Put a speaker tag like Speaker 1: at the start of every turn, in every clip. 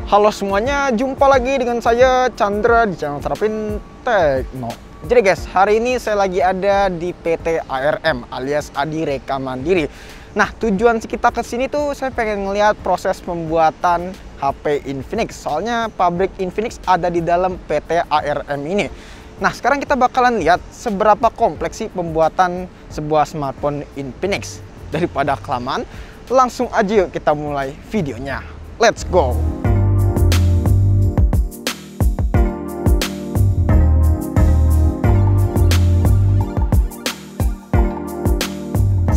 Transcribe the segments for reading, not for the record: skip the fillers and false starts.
Speaker 1: Halo semuanya, jumpa lagi dengan saya Chandra di channel Terapin Tekno. Jadi guys, hari ini saya lagi ada di PT ARM alias Adi Reka Mandiri. Nah, tujuan kita ke sini tuh saya pengen ngeliat proses pembuatan HP Infinix. Soalnya pabrik Infinix ada di dalam PT ARM ini. Nah, sekarang kita bakalan lihat seberapa kompleks sih pembuatan sebuah smartphone Infinix. Daripada kelamaan, langsung aja yuk kita mulai videonya. Let's go!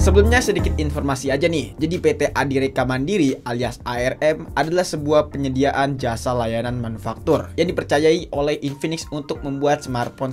Speaker 1: Sebelumnya sedikit informasi aja nih. Jadi PT Adi Reka Mandiri alias ARM adalah sebuah penyediaan jasa layanan manufaktur yang dipercayai oleh Infinix untuk membuat smartphone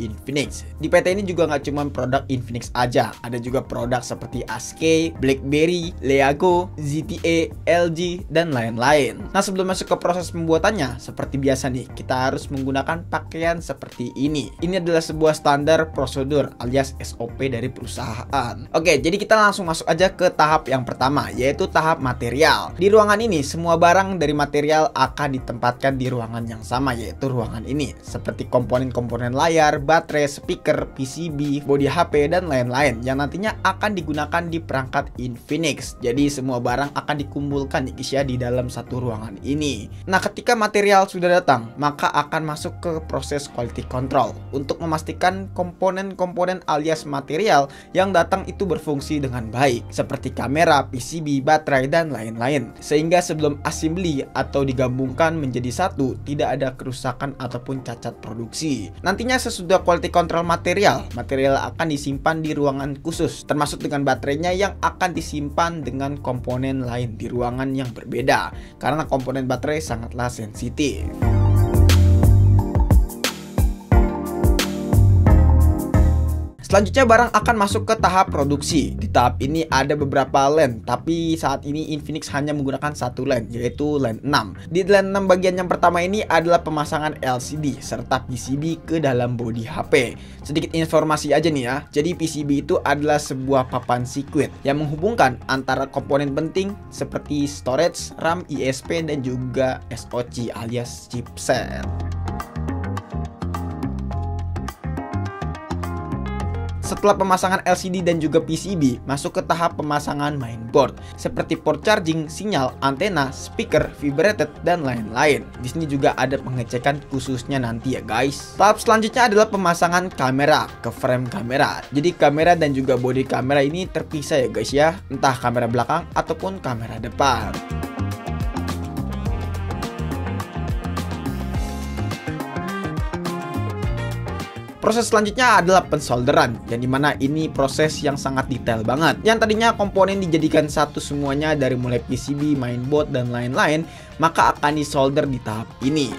Speaker 1: Infinix. Di PT ini juga nggak cuma produk Infinix aja, ada juga produk seperti ASKEY, BlackBerry, Leago, ZTE, LG, dan lain-lain. Nah, sebelum masuk ke proses pembuatannya, seperti biasa nih, kita harus menggunakan pakaian seperti ini. Ini adalah sebuah standar prosedur alias SOP dari perusahaan. Oke, jadi kita langsung masuk aja ke tahap yang pertama, yaitu tahap material. Di ruangan ini, semua barang dari material akan ditempatkan di ruangan yang sama, yaitu ruangan ini. Seperti komponen-komponen layar, baterai, speaker, PCB, bodi HP, dan lain-lain yang nantinya akan digunakan di perangkat Infinix. Jadi semua barang akan dikumpulkan ya di dalam satu ruangan ini. Nah, ketika material sudah datang, maka akan masuk ke proses quality control untuk memastikan komponen-komponen alias material yang datang itu berfungsi dengan baik, seperti kamera, PCB, baterai, dan lain-lain, sehingga sebelum assembly atau digabungkan menjadi satu, tidak ada kerusakan ataupun cacat produksi. Nantinya sesudah quality control material akan disimpan di ruangan khusus, termasuk dengan baterainya yang akan disimpan dengan komponen lain di ruangan yang berbeda, karena komponen baterai sangatlah sensitif. Selanjutnya barang akan masuk ke tahap produksi. Di tahap ini ada beberapa LAN, tapi saat ini Infinix hanya menggunakan satu LAN, yaitu LAN 6. Di LAN 6 bagian yang pertama ini adalah pemasangan LCD serta PCB ke dalam bodi HP. Sedikit informasi aja nih ya. Jadi PCB itu adalah sebuah papan sirkuit yang menghubungkan antara komponen penting seperti storage, RAM, ISP, dan juga SoC alias chipset. Setelah pemasangan LCD dan juga PCB, masuk ke tahap pemasangan mainboard seperti port charging, sinyal, antena, speaker, vibrated, dan lain-lain. Di sini juga ada pengecekan khususnya nanti ya guys. Tahap selanjutnya adalah pemasangan kamera ke frame kamera. Jadi kamera dan juga bodi kamera ini terpisah ya guys ya, entah kamera belakang ataupun kamera depan. Proses selanjutnya adalah pensolderan, yang dimana ini proses yang sangat detail banget. Yang tadinya komponen dijadikan satu semuanya dari mulai PCB, mainboard, dan lain-lain, maka akan disolder di tahap ini.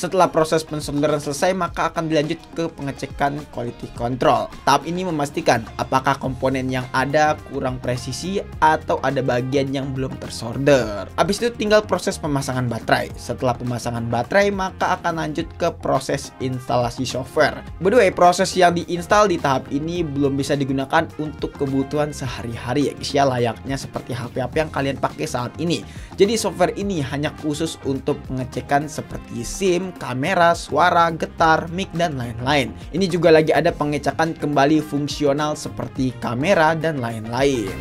Speaker 1: Setelah proses pensolderan selesai, maka akan dilanjut ke pengecekan quality control. Tahap ini memastikan apakah komponen yang ada kurang presisi atau ada bagian yang belum tersolder. Habis itu tinggal proses pemasangan baterai. Setelah pemasangan baterai, maka akan lanjut ke proses instalasi software. By the way, proses yang diinstal di tahap ini belum bisa digunakan untuk kebutuhan sehari-hari ya guys ya, layaknya seperti HP-HP yang kalian pakai saat ini. Jadi software ini hanya khusus untuk pengecekan seperti SIM, kamera, suara, getar, mic, dan lain-lain. Ini juga lagi ada pengecekan kembali fungsional seperti kamera dan lain-lain.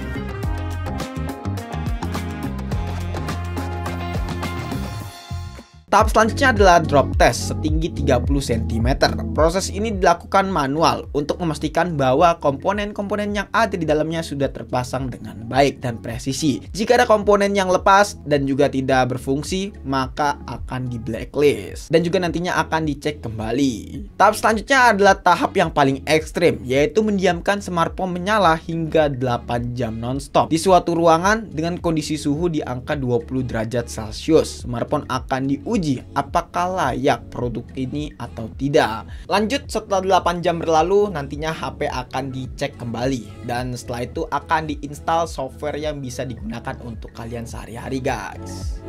Speaker 1: Tahap selanjutnya adalah drop test setinggi 30 cm. Proses ini dilakukan manual untuk memastikan bahwa komponen-komponen yang ada di dalamnya sudah terpasang dengan baik dan presisi. Jika ada komponen yang lepas dan juga tidak berfungsi, maka akan di blacklist dan juga nantinya akan dicek kembali. Tahap selanjutnya adalah tahap yang paling ekstrim, yaitu mendiamkan smartphone menyala hingga 8 jam nonstop di suatu ruangan dengan kondisi suhu di angka 20 derajat Celcius. Smartphone akan diuji apakah layak produk ini atau tidak. Lanjut, setelah 8 jam berlalu, nantinya HP akan dicek kembali dan setelah itu akan diinstal software yang bisa digunakan untuk kalian sehari-hari guys.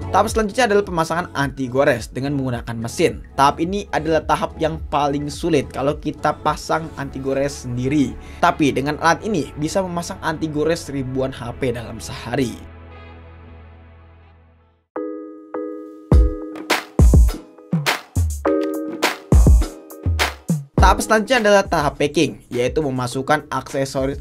Speaker 1: Tahap selanjutnya adalah pemasangan anti gores dengan menggunakan mesin. Tahap ini adalah tahap yang paling sulit kalau kita pasang anti gores sendiri. Tapi dengan alat ini bisa memasang anti gores ribuan HP dalam sehari. Tahap selanjutnya adalah tahap packing, yaitu memasukkan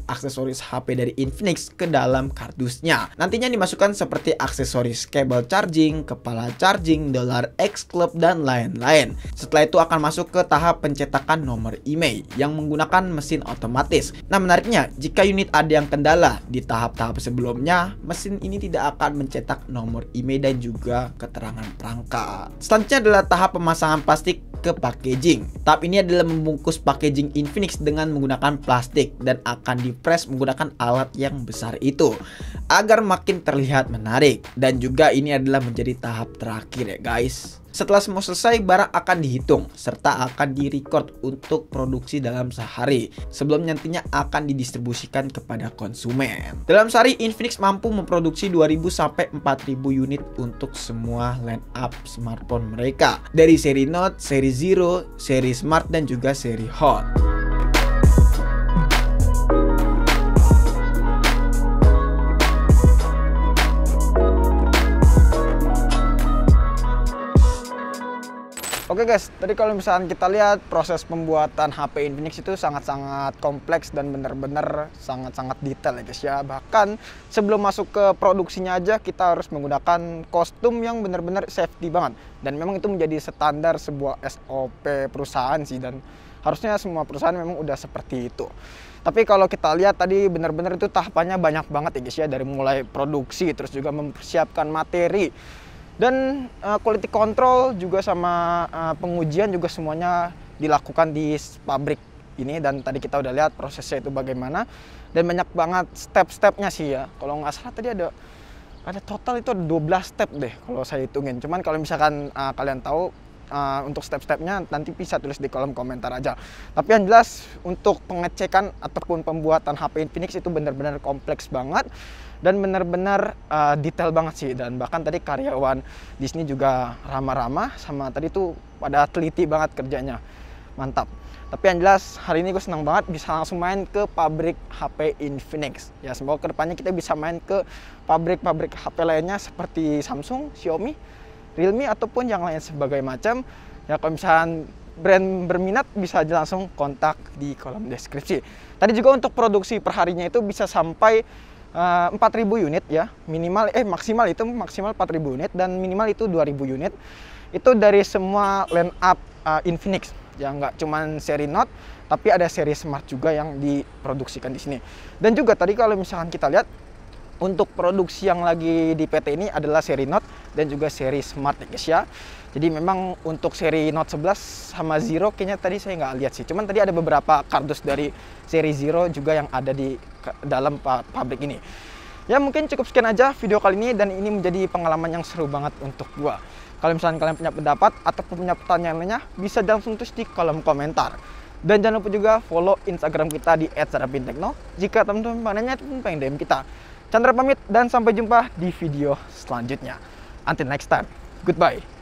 Speaker 1: aksesoris HP dari Infinix ke dalam kardusnya. Nantinya dimasukkan seperti aksesoris kabel charging, kepala charging, dolar X Club, dan lain-lain. Setelah itu akan masuk ke tahap pencetakan nomor IMEI yang menggunakan mesin otomatis. Nah, menariknya, jika unit ada yang kendala di tahap-tahap sebelumnya, mesin ini tidak akan mencetak nomor IMEI dan juga keterangan perangkat. Selanjutnya adalah tahap pemasangan plastik ke packaging. Tahap ini adalah membungkus packaging Infinix dengan menggunakan plastik dan akan dipres menggunakan alat yang besar itu agar makin terlihat menarik. Dan juga ini adalah menjadi tahap terakhir ya guys. Setelah semua selesai, barang akan dihitung serta akan direcord untuk produksi dalam sehari sebelum nantinya akan didistribusikan kepada konsumen. Dalam sehari, Infinix mampu memproduksi 2000 sampai 4000 unit untuk semua line up smartphone mereka dari seri Note, seri Zero, seri Smart, dan juga seri Hot. Oke guys, tadi kalau misalkan kita lihat proses pembuatan HP Infinix itu sangat-sangat kompleks dan benar-benar sangat-sangat detail ya guys ya. Bahkan sebelum masuk ke produksinya aja kita harus menggunakan kostum yang benar-benar safety banget. Dan memang itu menjadi standar sebuah SOP perusahaan sih, dan harusnya semua perusahaan memang udah seperti itu. Tapi kalau kita lihat tadi benar-benar itu tahapannya banyak banget ya guys ya, dari mulai produksi terus juga mempersiapkan materi. Dan quality control juga sama pengujian juga semuanya dilakukan di pabrik ini. Dan tadi kita udah lihat prosesnya itu bagaimana. Dan banyak banget step-stepnya sih ya. Kalau nggak salah tadi ada total itu ada 12 step deh kalau saya hitungin. Cuman kalau misalkan kalian tahu untuk step-stepnya nanti bisa tulis di kolom komentar aja. Tapi yang jelas untuk pengecekan ataupun pembuatan HP Infinix itu benar-benar kompleks banget. Dan benar-benar detail banget sih. Dan bahkan tadi karyawan di sini juga ramah-ramah, sama tadi tuh pada teliti banget kerjanya. Mantap. Tapi yang jelas hari ini gue senang banget bisa langsung main ke pabrik HP Infinix. Ya semoga kedepannya kita bisa main ke pabrik-pabrik HP lainnya seperti Samsung, Xiaomi, Realme, ataupun yang lain sebagai macam. Ya kalau misalkan brand berminat bisa aja langsung kontak di kolom deskripsi. Tadi juga untuk produksi perharinya itu bisa sampai 4.000 unit ya, maksimal 4.000 unit dan minimal itu 2.000 unit. Itu dari semua line up Infinix ya, nggak cuman seri Note tapi ada seri Smart juga yang diproduksikan di sini. Dan juga tadi kalau misalkan kita lihat untuk produksi yang lagi di PT ini adalah seri Note dan juga seri Smart ya guys ya. Jadi memang untuk seri Note 11 sama Zero kayaknya tadi saya nggak lihat sih. Cuman tadi ada beberapa kardus dari seri Zero juga yang ada di dalam pabrik ini. Ya mungkin cukup sekian aja video kali ini, dan ini menjadi pengalaman yang seru banget untuk gua. Kalau misalnya kalian punya pendapat ataupun punya pertanyaan lainnya bisa langsung tulis di kolom komentar. Dan jangan lupa juga follow Instagram kita di @sarapintekno jika teman-teman nanya ataupun pengen DM kita. Chandra pamit dan sampai jumpa di video selanjutnya. Until next time, goodbye.